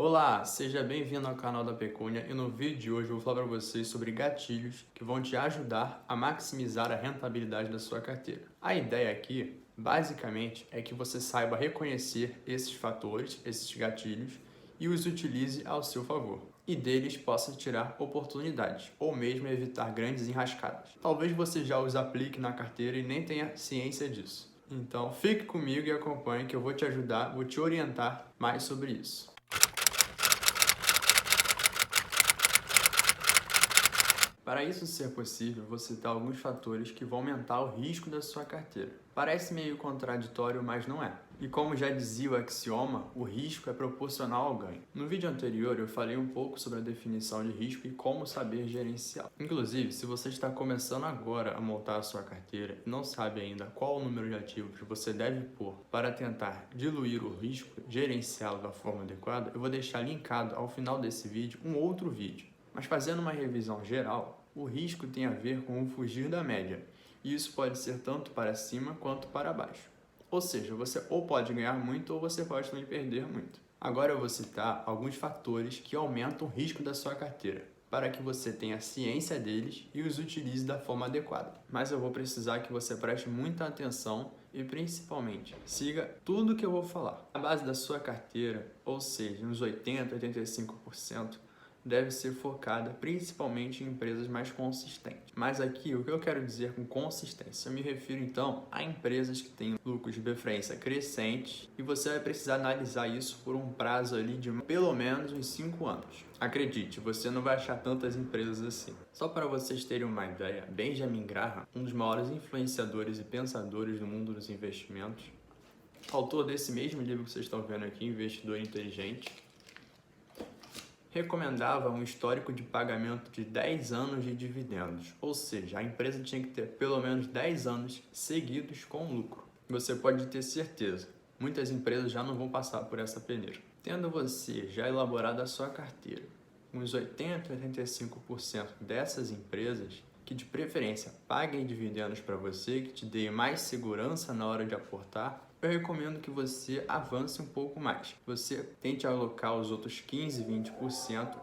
Olá, seja bem-vindo ao canal da Pecúnia e no vídeo de hoje eu vou falar para vocês sobre gatilhos que vão te ajudar a maximizar a rentabilidade da sua carteira. A ideia aqui, basicamente, é que você saiba reconhecer esses fatores, esses gatilhos, e os utilize ao seu favor. E deles possa tirar oportunidades, ou mesmo evitar grandes enrascadas. Talvez você já os aplique na carteira e nem tenha ciência disso. Então fique comigo e acompanhe que eu vou te ajudar, vou te orientar mais sobre isso. Para isso ser possível, vou citar alguns fatores que vão aumentar o risco da sua carteira. Parece meio contraditório, mas não é. E como já dizia o axioma, o risco é proporcional ao ganho. No vídeo anterior eu falei um pouco sobre a definição de risco e como saber gerenciá-lo. Inclusive, se você está começando agora a montar a sua carteira e não sabe ainda qual o número de ativos você deve pôr para tentar diluir o risco, gerenciá-lo da forma adequada, eu vou deixar linkado ao final desse vídeo um outro vídeo. Mas fazendo uma revisão geral, o risco tem a ver com o fugir da média, e isso pode ser tanto para cima quanto para baixo. Ou seja, você ou pode ganhar muito ou você pode também perder muito. Agora eu vou citar alguns fatores que aumentam o risco da sua carteira, para que você tenha ciência deles e os utilize da forma adequada. Mas eu vou precisar que você preste muita atenção e principalmente siga tudo que eu vou falar. A base da sua carteira, ou seja, uns 80, 85%, deve ser focada principalmente em empresas mais consistentes. Mas aqui, o que eu quero dizer com consistência? Eu me refiro então a empresas que têm lucros de preferência crescentes e você vai precisar analisar isso por um prazo ali de pelo menos uns 5 anos. Acredite, você não vai achar tantas empresas assim. Só para vocês terem uma ideia, Benjamin Graham, um dos maiores influenciadores e pensadores do mundo dos investimentos, autor desse mesmo livro que vocês estão vendo aqui, Investidor Inteligente, recomendava um histórico de pagamento de 10 anos de dividendos, ou seja, a empresa tinha que ter pelo menos 10 anos seguidos com lucro. Você pode ter certeza, muitas empresas já não vão passar por essa peneira. Tendo você já elaborado a sua carteira, uns 80 a 85% dessas empresas, que de preferência paguem dividendos para você, que te deem mais segurança na hora de aportar, eu recomendo que você avance um pouco mais. Você tente alocar os outros 15, 20%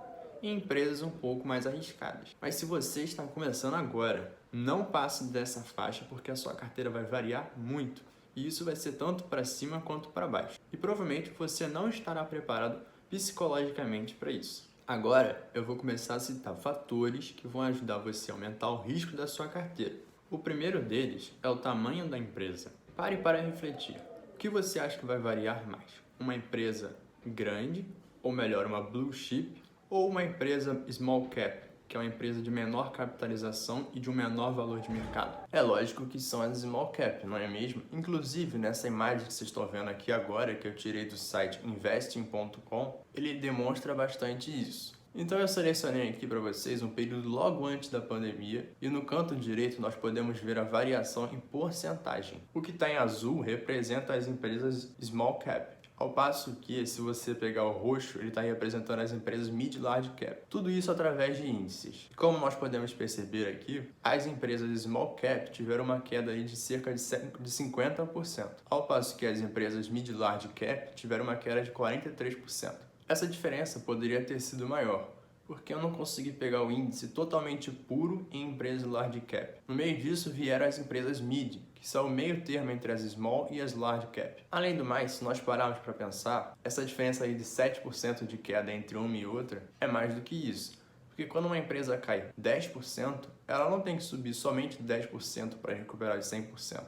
em empresas um pouco mais arriscadas. Mas se você está começando agora, não passe dessa faixa porque a sua carteira vai variar muito. E isso vai ser tanto para cima quanto para baixo. E provavelmente você não estará preparado psicologicamente para isso. Agora eu vou começar a citar fatores que vão ajudar você a aumentar o risco da sua carteira. O primeiro deles é o tamanho da empresa. Pare para refletir. O que você acha que vai variar mais? Uma empresa grande, ou melhor, uma blue chip, ou uma empresa small cap, que é uma empresa de menor capitalização e de um menor valor de mercado? É lógico que são as small cap, não é mesmo? Inclusive, nessa imagem que vocês estão vendo aqui agora, que eu tirei do site investing.com, ele demonstra bastante isso. Então eu selecionei aqui para vocês um período logo antes da pandemia e no canto direito nós podemos ver a variação em porcentagem. O que está em azul representa as empresas small cap, ao passo que, se você pegar o roxo, ele está representando as empresas mid-large cap. Tudo isso através de índices. Como nós podemos perceber aqui, as empresas small cap tiveram uma queda aí de cerca de 50%, ao passo que as empresas mid-large cap tiveram uma queda de 43%. Essa diferença poderia ter sido maior, porque eu não consegui pegar o índice totalmente puro em empresas large cap. No meio disso vieram as empresas mid, que são o meio termo entre as small e as large cap. Além do mais, se nós pararmos para pensar, essa diferença aí de 7% de queda entre uma e outra é mais do que isso. Porque quando uma empresa cai 10%, ela não tem que subir somente 10% para recuperar os 100%.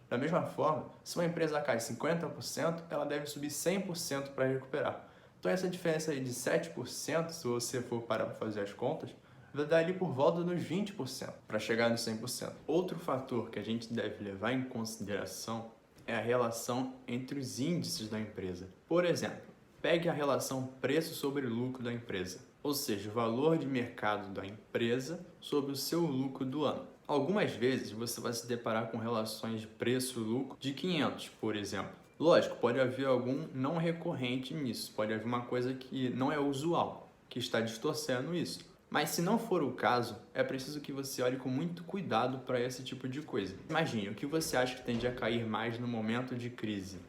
Da mesma forma, se uma empresa cai 50%, ela deve subir 100% para recuperar. Então essa diferença aí de 7%, se você for parar para fazer as contas, vai dar ali por volta dos 20% para chegar nos 100%. Outro fator que a gente deve levar em consideração é a relação entre os índices da empresa. Por exemplo, pegue a relação preço sobre lucro da empresa, ou seja, o valor de mercado da empresa sobre o seu lucro do ano. Algumas vezes você vai se deparar com relações de preço-lucro de 500, por exemplo. Lógico, pode haver algum não recorrente nisso, pode haver uma coisa que não é usual, que está distorcendo isso. Mas se não for o caso, é preciso que você olhe com muito cuidado para esse tipo de coisa. Imagine, o que você acha que tende a cair mais no momento de crise?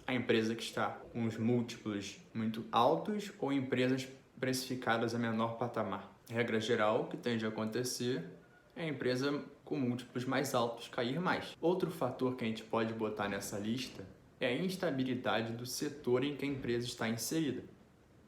A empresa que está com os múltiplos muito altos ou empresas precificadas a menor patamar. Regra geral, o que tende a acontecer é a empresa com múltiplos mais altos cair mais. Outro fator que a gente pode botar nessa lista é a instabilidade do setor em que a empresa está inserida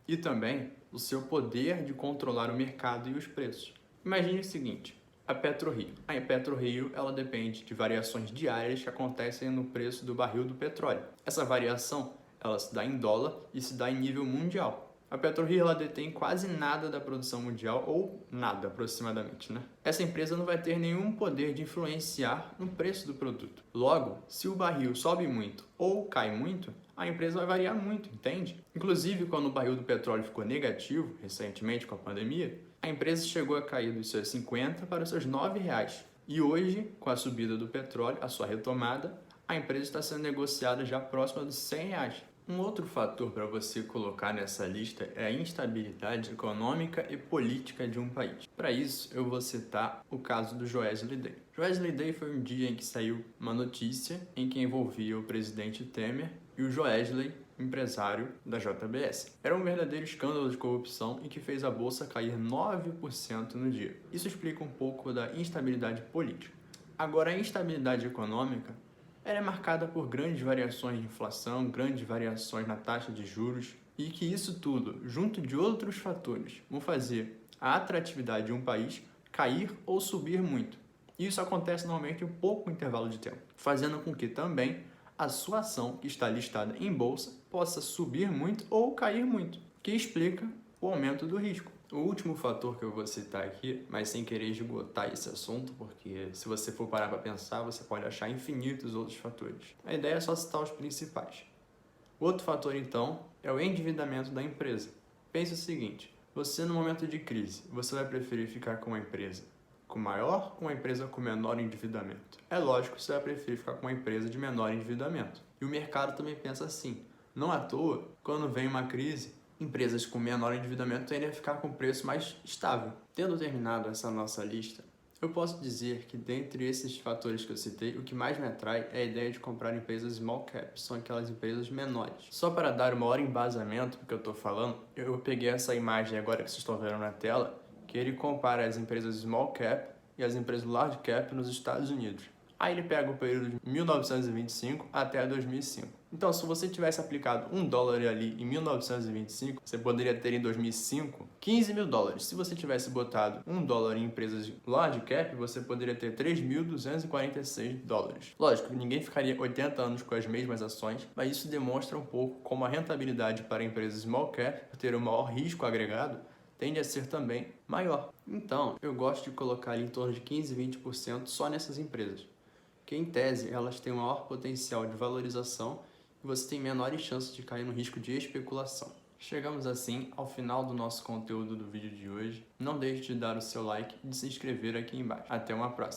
e também o seu poder de controlar o mercado e os preços. Imagine o seguinte: a PetroRio. A PetroRio, ela depende de variações diárias que acontecem no preço do barril do petróleo. Essa variação, ela se dá em dólar e se dá em nível mundial. A PetroRio, ela detém quase nada da produção mundial, ou nada aproximadamente, né? Essa empresa não vai ter nenhum poder de influenciar no preço do produto. Logo, se o barril sobe muito ou cai muito, a empresa vai variar muito, entende? Inclusive, quando o barril do petróleo ficou negativo, recentemente com a pandemia, a empresa chegou a cair dos seus 50 para os seus R$9. E hoje, com a subida do petróleo, a sua retomada, a empresa está sendo negociada já próxima dos R$100. Um outro fator para você colocar nessa lista é a instabilidade econômica e política de um país. Para isso, eu vou citar o caso do Joesley Day. Joesley Day foi um dia em que saiu uma notícia em que envolvia o presidente Temer e o Joesley, empresário da JBS. Era um verdadeiro escândalo de corrupção e que fez a bolsa cair 9% no dia. Isso explica um pouco da instabilidade política. Agora, a instabilidade econômica ela é marcada por grandes variações de inflação, grandes variações na taxa de juros e que isso tudo, junto de outros fatores, vão fazer a atratividade de um país cair ou subir muito. E isso acontece normalmente em um pouco intervalo de tempo, fazendo com que também a sua ação, que está listada em bolsa, possa subir muito ou cair muito, que explica o aumento do risco. O último fator que eu vou citar aqui, mas sem querer esgotar esse assunto, porque se você for parar para pensar, você pode achar infinitos outros fatores. A ideia é só citar os principais. O outro fator, então, é o endividamento da empresa. Pense o seguinte: você no momento de crise, você vai preferir ficar com uma empresa com maior ou uma empresa com menor endividamento? É lógico que você vai preferir ficar com uma empresa de menor endividamento. E o mercado também pensa assim. Não à toa, quando vem uma crise, empresas com menor endividamento tendem a ficar com um preço mais estável. Tendo terminado essa nossa lista, eu posso dizer que dentre esses fatores que eu citei, o que mais me atrai é a ideia de comprar empresas small cap, são aquelas empresas menores. Só para dar o maior embasamento do que eu estou falando, eu peguei essa imagem agora que vocês estão vendo na tela, que ele compara as empresas small cap e as empresas large cap nos Estados Unidos. Aí ele pega o período de 1925 até 2005. Então, se você tivesse aplicado $1 ali em 1925, você poderia ter em 2005 15 mil dólares. Se você tivesse botado $1 em empresas large cap, você poderia ter 3.246 dólares. Lógico, ninguém ficaria 80 anos com as mesmas ações, mas isso demonstra um pouco como a rentabilidade para empresas small cap, por ter um maior risco agregado, tende a ser também maior. Então, eu gosto de colocar ali em torno de 15, 20% só nessas empresas, que em tese elas têm um maior potencial de valorização e você tem menores chances de cair no risco de especulação. Chegamos assim ao final do nosso conteúdo do vídeo de hoje. Não deixe de dar o seu like e de se inscrever aqui embaixo. Até uma próxima!